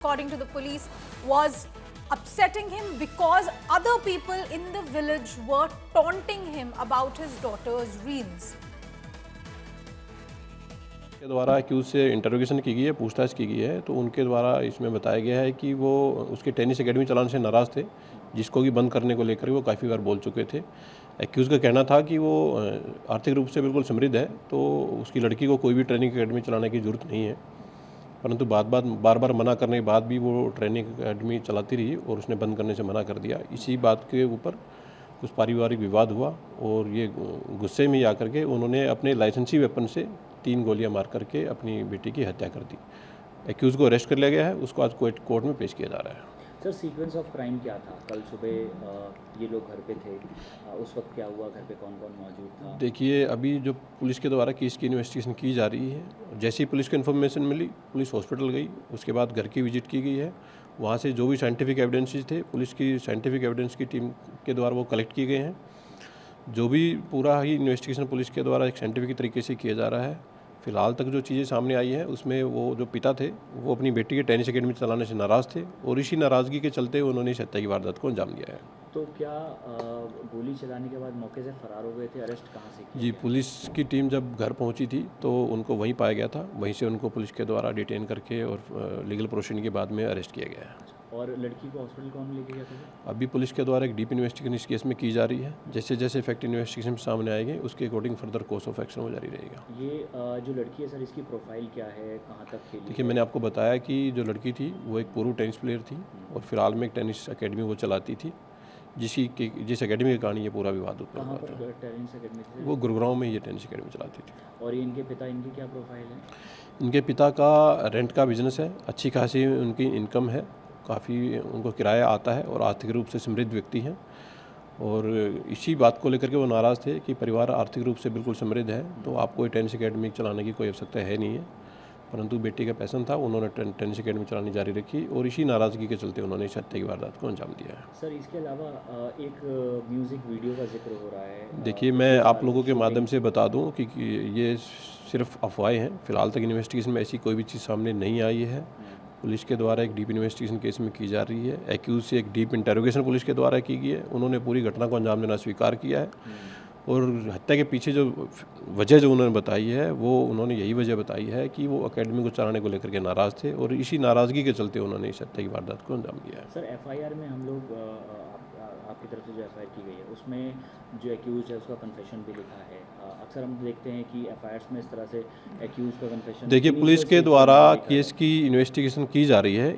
according to the police, was upsetting him because other people in the village were taunting him about his daughter's reels. के द्वारा accused से interrogation की गई है, पूछताछ की गई है, तो उनके द्वारा इसमें बताया गया है कि वो उसके टेनिस एकेडमी चलाने से नाराज़ थे, जिसको कि बंद करने को लेकर वो काफ़ी बार बोल चुके थे। एक्यूज का कहना था कि वो आर्थिक रूप से बिल्कुल समृद्ध है, तो उसकी लड़की को कोई भी ट्रेनिंग एकेडमी चलाने की ज़रूरत नहीं है, परंतु बार बार मना करने के बाद भी वो ट्रेनिंग एकेडमी चलाती रही और उसने बंद करने से मना कर दिया। इसी बात के ऊपर कुछ पारिवारिक विवाद हुआ और ये गुस्से में आकर के उन्होंने अपने लाइसेंसी वेपन से 3 गोलियां मार करके अपनी बेटी की हत्या कर दी। एक्यूज़ को अरेस्ट कर लिया गया है, उसको आज कोर्ट में पेश किया जा रहा है। सर, सीक्वेंस ऑफ क्राइम क्या था? कल सुबह ये लोग घर पे थे, उस वक्त क्या हुआ, घर पे कौन कौन मौजूद था? देखिए, अभी जो पुलिस के द्वारा केस की इन्वेस्टिगेशन की जा रही है, जैसे ही पुलिस को इन्फॉर्मेशन मिली, पुलिस हॉस्पिटल गई, उसके बाद घर की विजिट की गई है। वहाँ से जो भी साइंटिफिक एविडेंसेस थे, पुलिस की साइंटिफिक एविडेंस की टीम के द्वारा वो कलेक्ट किए गए हैं। जो भी पूरा ही इन्वेस्टिगेशन पुलिस के द्वारा एक साइंटिफिक तरीके से किया जा रहा है। फिलहाल तक जो चीज़ें सामने आई हैं, उसमें वो जो पिता थे, वो अपनी बेटी के टेनिस एकेडमी चलाने से नाराज़ थे और इसी नाराज़गी के चलते उन्होंने इस हत्या की वारदात को अंजाम दिया है। तो क्या गोली चलाने के बाद मौके से फरार हो गए थे? अरेस्ट कहाँ से किया जी, गया? पुलिस की टीम जब घर पहुंची थी तो उनको वहीं पाया गया था, वहीं से उनको पुलिस के द्वारा डिटेन करके और लीगल प्रोसीडिंग के बाद में अरेस्ट किया गया है। और लड़की को हॉस्पिटल कौन लेके गया था? अभी पुलिस के द्वारा एक डीप इन्वेस्टिगेशन इस केस में की जा रही है। जैसे जैसे फैक्ट इन्वेस्टिगेशन सामने आएंगे, उसके according further course of action वो जारी रहेगा। ये जो लड़की है सर, इसकी प्रोफाइल क्या है, कहाँ तक खेली? देखिए, मैंने आपको बताया कि जो लड़की थी वो एक पूर्व टेनिस प्लेयर थी और फिलहाल में एक टेनिस एकेडमी वो चलाती थी, जिस एकेडमी के कारण ये पूरा विवाद उत्पन्न कहाँ हुआ था। पर टेनिस एकेडमी थी? वो गुरुग्राम में ये टेनिस एकेडमी चलाती थी। और ये इनके पिता, इनकी क्या प्रोफाइल है? इनके पिता का रेंट का बिजनेस है, अच्छी खासी उनकी इनकम है, काफ़ी उनको किराया आता है और आर्थिक रूप से समृद्ध व्यक्ति हैं। और इसी बात को लेकर के वो नाराज़ थे कि परिवार आर्थिक रूप से बिल्कुल समृद्ध है, तो आपको टेनिस एकेडमी चलाने की कोई आवश्यकता है नहीं है, परंतु बेटी का पैशन था, उन्होंने टेनिस एकेडमी चलानी जारी रखी और इसी नाराज़गी के चलते उन्होंने इस हत्या की वारदात को अंजाम दिया है। सर, इसके अलावा एक म्यूज़िक वीडियो का जिक्र हो रहा है। देखिए, मैं आप लोगों के माध्यम से बता दूं कि ये सिर्फ अफवाहें हैं। फिलहाल तक इन्वेस्टिगेशन में ऐसी कोई भी चीज़ सामने नहीं आई है। पुलिस के द्वारा एक डीप इन्वेस्टिगेशन केस में की जा रही है। एक्यूज से एक डीप इंटेरोगेशन पुलिस के द्वारा की गई है। उन्होंने पूरी घटना को अंजाम देना स्वीकार किया है और हत्या के पीछे जो वजह जो उन्होंने बताई है, वो उन्होंने यही वजह बताई है कि वो एकेडमी को चलाने को लेकर के नाराज़ थे और इसी नाराज़गी के चलते उन्होंने इस हत्या की वारदात को अंजाम दिया है। सर, एफआईआर में हम लोग आपकी तरफ से जो एफआईआर की गई है, उसमें जो एक्यूज है उसका कन्फेशन भी लिखा है। अक्सर हम देखते हैं कि एफआईआर में इस तरह से एक्यूज का कन्फेशन। देखिए, पुलिस के द्वारा केस की इन्वेस्टिगेशन की जा रही है।